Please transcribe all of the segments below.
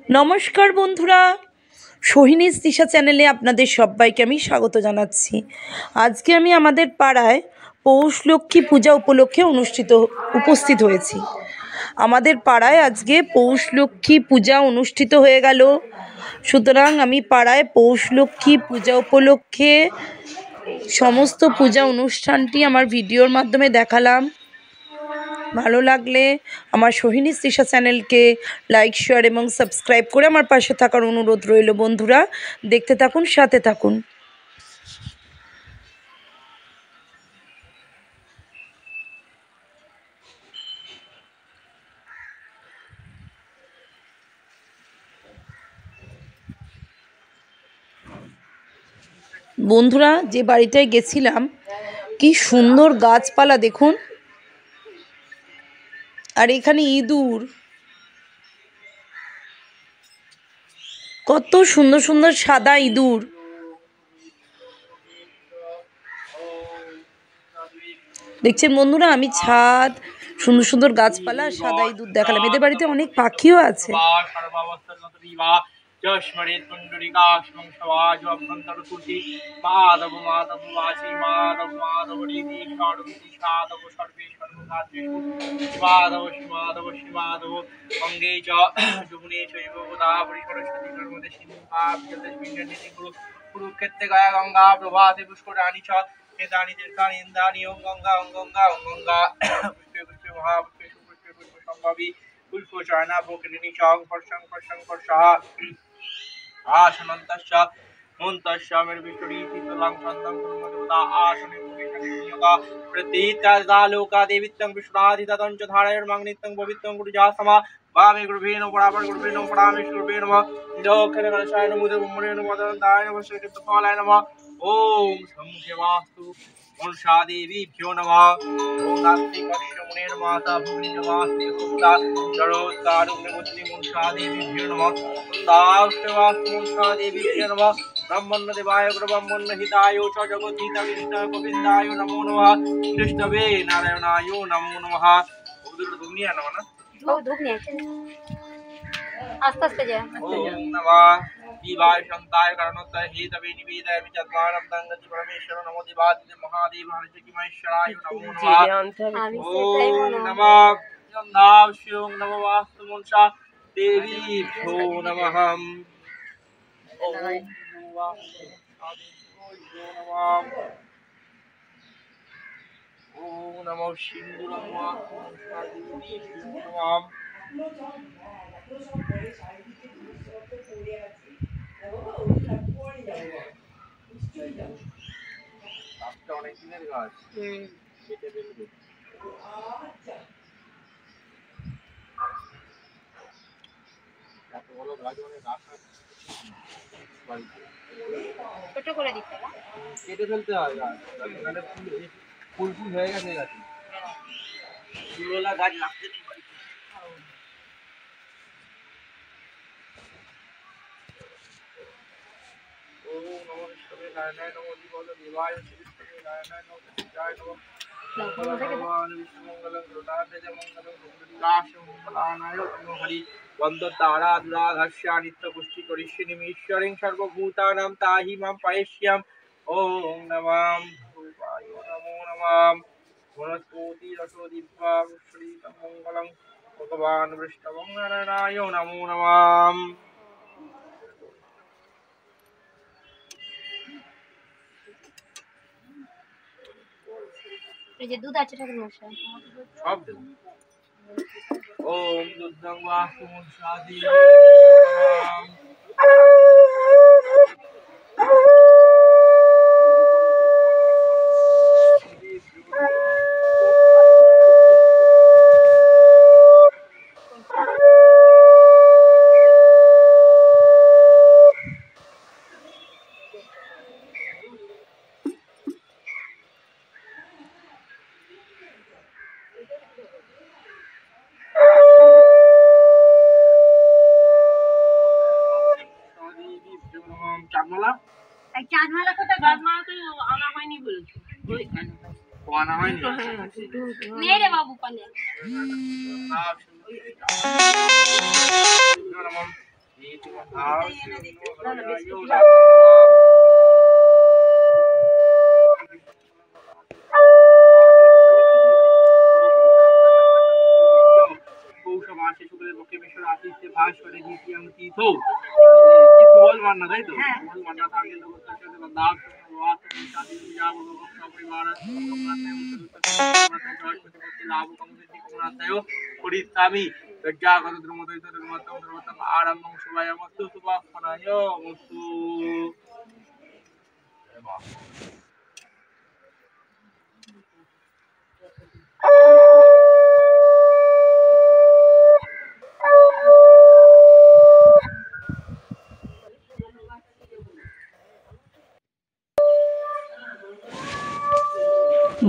নমস্কার বন্ধুরা, সোহিনীস দিশা চ্যানেলে আপনাদের সবাইকে আমি স্বাগত জানাচ্ছি। আজকে আমি আমাদের পাড়ায় পৌষ লক্ষ্মী পূজা উপলক্ষে উপস্থিত হয়েছি। আমাদের পাড়ায় আজকে পৌষ লক্ষ্মী পূজা অনুষ্ঠিত হয়ে গেল। সুতরাং আমি পাড়ায় পৌষ লক্ষ্মী পূজা উপলক্ষে সমস্ত পূজা অনুষ্ঠানটি আমার ভিডিওর মাধ্যমে দেখালাম। ভালো লাগলে আমার সোহিনীস দিশা চ্যানেলকে লাইক, শেয়ার এবং সাবস্ক্রাইব করে আমার পাশে থাকার অনুরোধ রইল। বন্ধুরা, দেখতে থাকুন, সাথে থাকুন। বন্ধুরা, যে বাড়িটায় গেছিলাম, কি সুন্দর গাছপালা দেখুন। আর এখানে ইঁদুর, কত সুন্দর সুন্দর সাদা ইঁদুর। দেখছেন বন্ধুরা, আমি ছাদ, সুন্দর সুন্দর গাছপালা, সাদা ইঁদুর দেখালাম। এদের বাড়িতে অনেক পাখিও আছে। কুরুক্ষেত্রে গায়া গঙ্গা প্রভাতে পুষ্করাণী চ মেদানি তীর্থানি ইন্দ্রাণী ওম গঙ্গা ওম গঙ্গা ওম গঙ্গা পুষ্পে পুষ্পে মহাপুষ্পে সুপুষ্পে পুষ্প সম্ভবী পুষ্প চয়না প্রকৃতিনি চ পর্ষং পর্ষং পর্ষা আসনন্তশ্চ মন্তশ্চ মের বিষ্ণুরি শীতলাং ছন্দং কুর্মদেবতা আসনে ভূমিষ্ঠে নিয়োগা প্রতীতা লোকা দেবিত্যং বিষ্ণাধিতং চ ধারয়র মাংনিত্যং পবিত্রং গুরুজা সমা ভাবে গুরুভেন পরাপর গুরুভেন পরামে গুরুভেন নমঃ দক্ষিণে কলশায় নমঃ মুদে নমঃ নমঃ শ্রীকৃত ফলায় নমঃ ওম সংসেবাস্তু মনসা দেবীভ্যো নমঃ ওম নাস্তি কশ্যমুনির মাতা ভূমিজমাস্তি সুপ্তা জড়োৎকারুগ্নিমূর্তি মনসা দেবীভ্যো নমঃ তাস্তেবাস্তু মনসা দেবীভ্যো নমঃ ব্রহ্মণ্য দেবায় ব্রহ্মণ্য হিতায় চ জগদ্ধিতা কৃষ্ণ গোবিন্দায় নমো নমঃ কৃষ্ণবে নারায়ণায় নমো নমঃ। ওদের দুনিয়া নমঃ না ও দুনিয়া আস্তে আস্তে যা ওম নমঃ দিবায় শান্তায় কারণোত্তর হেতবে নিবেদায় বিচদ্বারম তঙ্গতি পরমেশ্বর নমো দেবাদিতে মহাদেব হরিচকি মহেশ্বরায় নমো নমঃ। ওম নমঃ নন্দাস্যং নমো বাস্তু মনসা দেবীভ্যো নমঃ। ওম নমঃ ওম নমঃ সিন্ধুরং বাস্তু মনসা দেবীভ্যো নমঃ। অনেক দিনের গাছ কেটে ফেলবে। এত বড় গাছ মানে রাখা ছোট করে দিতে হবে, কেটে ফেলতে হয় গাছ, মানে ফুল ফুল হয়ে গেছে গাছে, ফুলওয়ালা গাছ রাখতে নেই বাড়িতে। ওম নমঃ বিষ্ণুবে নারায়ণায় নমঃ দিবল দেবায় শ্রীবিষ্ণুবে নারায়ণায় নমঃ জয় নমঃ ভগবান বিষ্ণু মঙ্গলং গরুড়াধ্বজ মঙ্গলং পুণ্ডরীকাক্ষ মঙ্গলানায় নমঃ হরি বন্দর তারা দুরাধস্যা নিত্য পুষ্টি করিষ্যিনি ঈশ্বরিং সর্বভূতানাং তাহি মাম পায়েষ্যাম। ওম নমঃ ধূপায় নমো নমঃ বনস্পতি রসো দিব্যা পুষ্করিতং মঙ্গলং ভগবান বিষ্ণু নারায়ণায় নমো নমঃ। এই যে দুধ আছে ঠাকুর মশাই সব দেব। ওম দুর্গং বাস্তু মনসা দেবী চাঁদমালা, এই চাঁদমালা কোথায়? চাঁদমালা তো আনা হয়নি বলেছো, আনা হয়নি নেই রে বাবু পালে।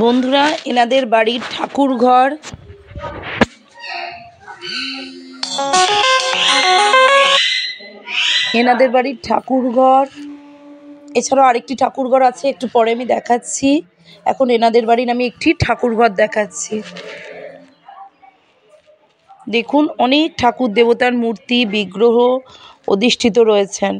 বন্ধুরা, এনাদের বাড়ির ঠাকুর ঘর, এছাড়াও আরেকটি ঠাকুর ঘর আছে, একটু পরে আমি দেখাচ্ছি। এখন এনাদের বাড়ির আমি একটি ঠাকুর ঘর দেখাচ্ছি। দেখুন, অনেক ঠাকুর দেবতার মূর্তি বিগ্রহ অধিষ্ঠিত রয়েছেন।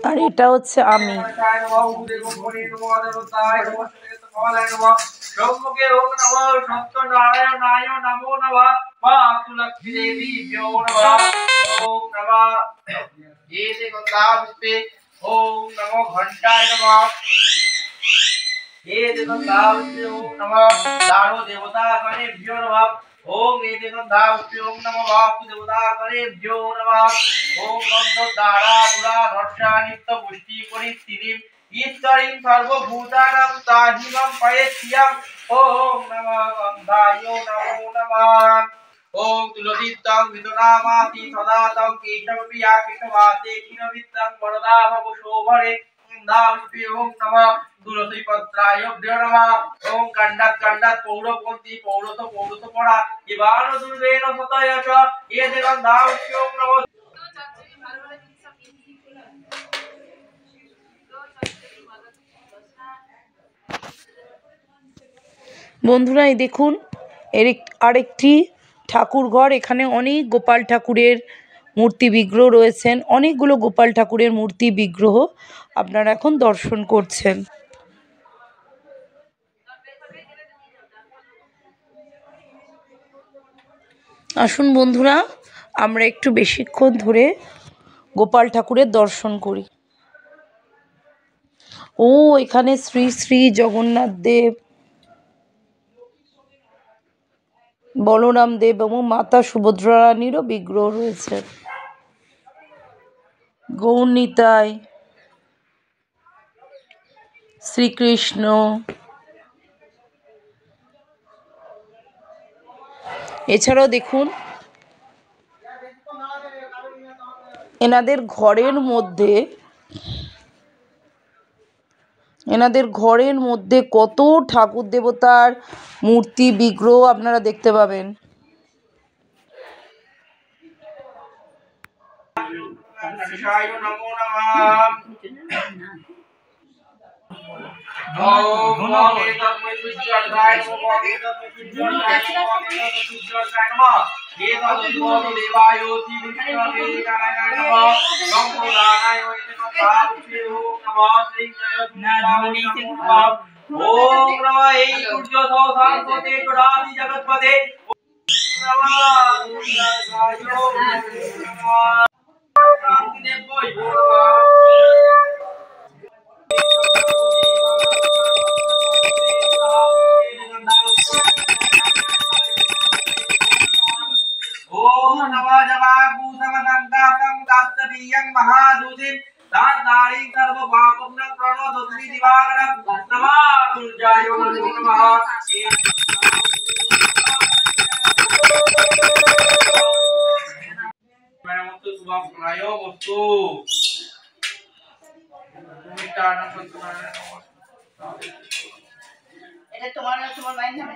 আর এটা হচ্ছে আমি। ओम एते गंधावस्ते ओम नमो वासु देवतागणेभ्यो नमः। ओम गंधोद्धारा दुरा धर्षा नित्य पुष्टि परिस्थितिं ईश्वरीं सर्वभूतानां ताहिमं पयेत्यं। ओम नमः गंधायो नमो नमः। ओम तुलसीतं विदुनामाति सदा तं केशवप्रिया केशवाते क्षीणवित्तं वरदा भव शोभने। गंधावस्ते ओम नमः तुलसी पत्राय नमः। ओम कंडात कंडात पौरपंथी पौरत पौरत पड़ा इबान दुर्वेण सतयच ये गंधावस्ते ओम नमः। বন্ধুরা, এই দেখুন আরেকটি ঠাকুর ঘর। এখানে অনেক গোপাল ঠাকুরের মূর্তি বিগ্রহ রয়েছেন। অনেকগুলো গোপাল ঠাকুরের মূর্তি বিগ্রহ আপনারা এখন দর্শন করছেন। আসুন বন্ধুরা, আমরা একটু বেশিক্ষণ ধরে গোপাল ঠাকুরের দর্শন করি। এখানে শ্রী শ্রী জগন্নাথ দেব, বলরাম দেব এবং মাতা সুভদ্রা রানীরও বিগ্রহ রয়েছে। গৌরনিতাই, শ্রীকৃষ্ণ, এছাড়াও দেখুন এনাদের ঘরের মধ্যে কত ঠাকুর দেবতার মূর্তি বিগ্রহ আপনারা দেখতে পাবেন। ओम नमः जवागुसमदंतातं दास्तबीयं महादूतिं दातारि सर्व पापं प्रणोदोत्रि दिवाकरं नमः दुर्गाय नमः मेरामतो शुभम प्रायो वस्तु भूमिका नक्षत्र এটা তোমার মায়ের নামে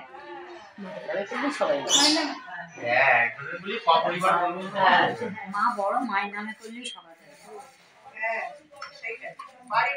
হ্যাঁ এখানে বলি পরিবার বলবো মা বড় মায়ের নামে করলেই সবাই হ্যাঁ সেইটাই বাড়ি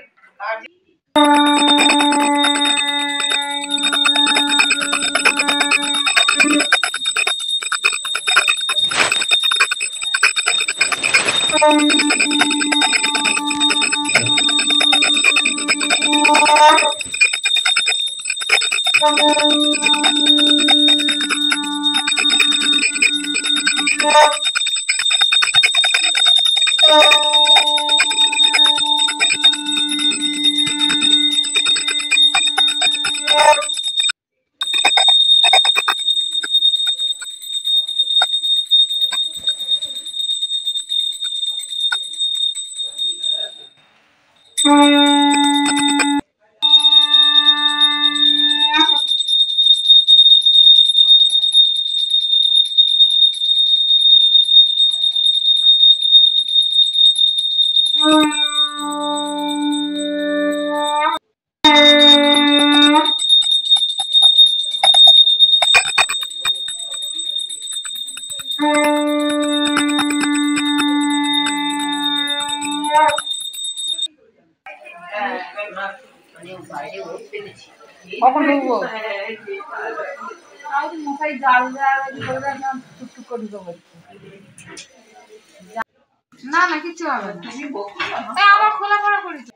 কখন ঢুকবো মশাই জাল টুকটুক করে ঢুকবো না না কিচ্ছু হবে না আমার খোলা পড়া করেছি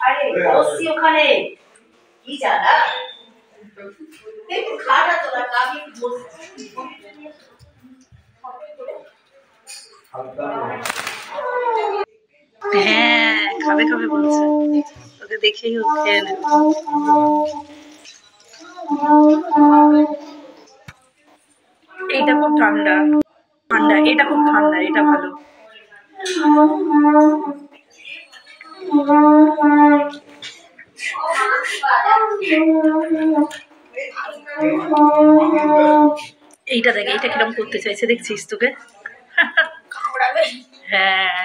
আরে বসছি ওখানে কি জানা একটু খাটা তোরা কাবি বসছি হ্যাঁ খাবে খাবে বলছে ওকে দেখেই ও খেয়ে নেবে এইটা খুব ঠান্ডা ঠান্ডা এটা খুব ঠান্ডা এটা ভালো এইটা দেখ এইটা কিরকম করতে চাইছে দেখছিস তোকে হ্যাঁ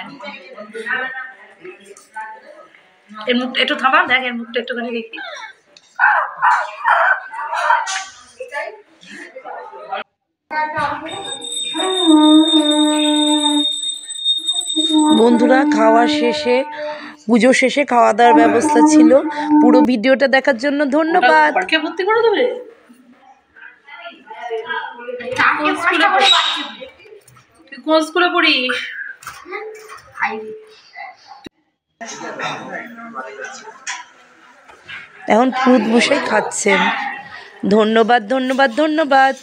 এর মুখটা একটু থামা দেখ এর মুখটা একটুখানি দেখি বন্ধুরা খাওয়া শেষে পুজো শেষে খাওয়া দাওয়ার ব্যবস্থা ছিল পুরো ভিডিওটা দেখার জন্য ধন্যবাদ ভর্তি করে দেবে তুই কোন স্কুলে পড়িস এখন ফুদ বসে খাচ্ছেন ধন্যবাদ ধন্যবাদ ধন্যবাদ